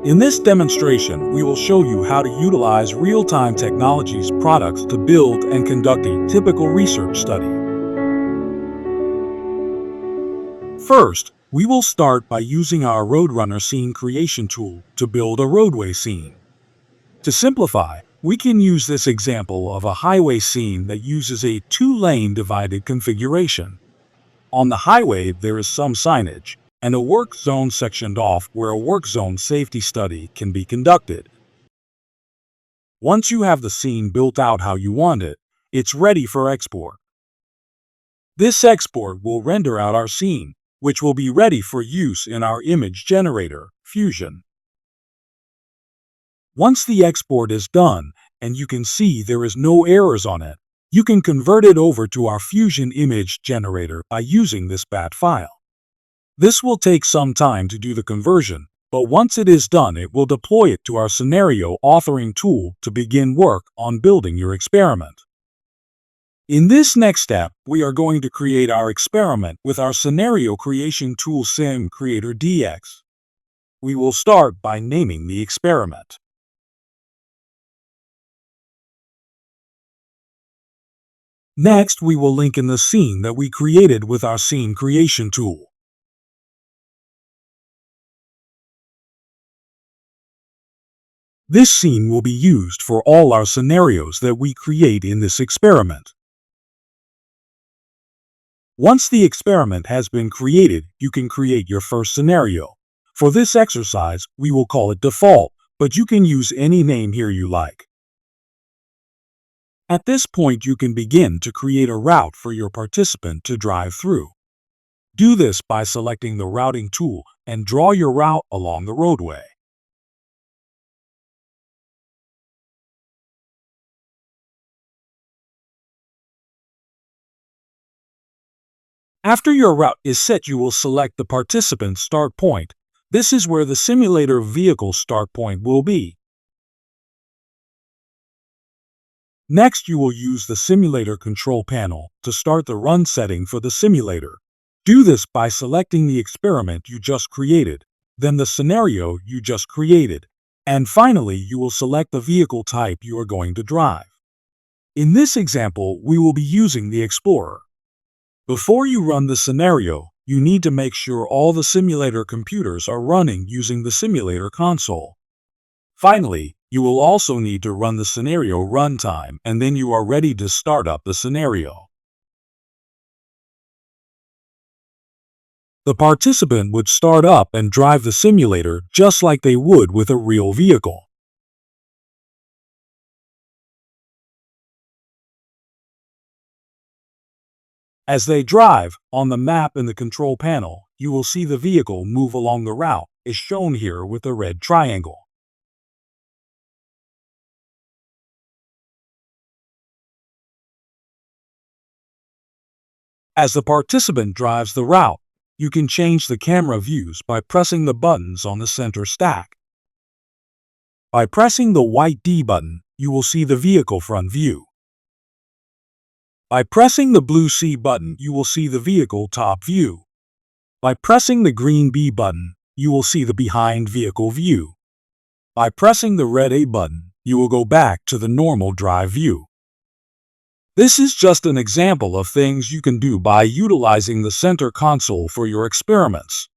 In this demonstration, we will show you how to utilize Realtime Technologies products to build and conduct a typical research study. First, we will start by using our RoadRunner scene creation tool to build a roadway scene. To simplify, we can use this example of a highway scene that uses a two-lane divided configuration. On the highway, there is some signage and a work zone sectioned off where a work zone safety study can be conducted. Once you have the scene built out how you want it, it's ready for export. This export will render out our scene, which will be ready for use in our image generator, Fusion. Once the export is done, and you can see there is no errors on it, you can convert it over to our Fusion image generator by using this BAT file. This will take some time to do the conversion, but once it is done, it will deploy it to our scenario authoring tool to begin work on building your experiment. In this next step, we are going to create our experiment with our scenario creation tool SimCreator DX. We will start by naming the experiment. Next, we will link in the scene that we created with our scene creation tool. This scene will be used for all our scenarios that we create in this experiment. Once the experiment has been created, you can create your first scenario. For this exercise, we will call it default, but you can use any name here you like. At this point, you can begin to create a route for your participant to drive through. Do this by selecting the routing tool and draw your route along the roadway. After your route is set, you will select the participant's start point. This is where the simulator vehicle start point will be. Next, you will use the simulator control panel to start the run setting for the simulator. Do this by selecting the experiment you just created, then the scenario you just created, and finally you will select the vehicle type you are going to drive. In this example, we will be using the Explorer. Before you run the scenario, you need to make sure all the simulator computers are running using the simulator console. Finally, you will also need to run the scenario runtime, and then you are ready to start up the scenario. The participant would start up and drive the simulator just like they would with a real vehicle. As they drive, on the map in the control panel, you will see the vehicle move along the route, as shown here with the red triangle. As the participant drives the route, you can change the camera views by pressing the buttons on the center stack. By pressing the white D button, you will see the vehicle front view. By pressing the blue C button, you will see the vehicle top view. By pressing the green B button, you will see the behind vehicle view. By pressing the red A button, you will go back to the normal drive view. This is just an example of things you can do by utilizing the center console for your experiments.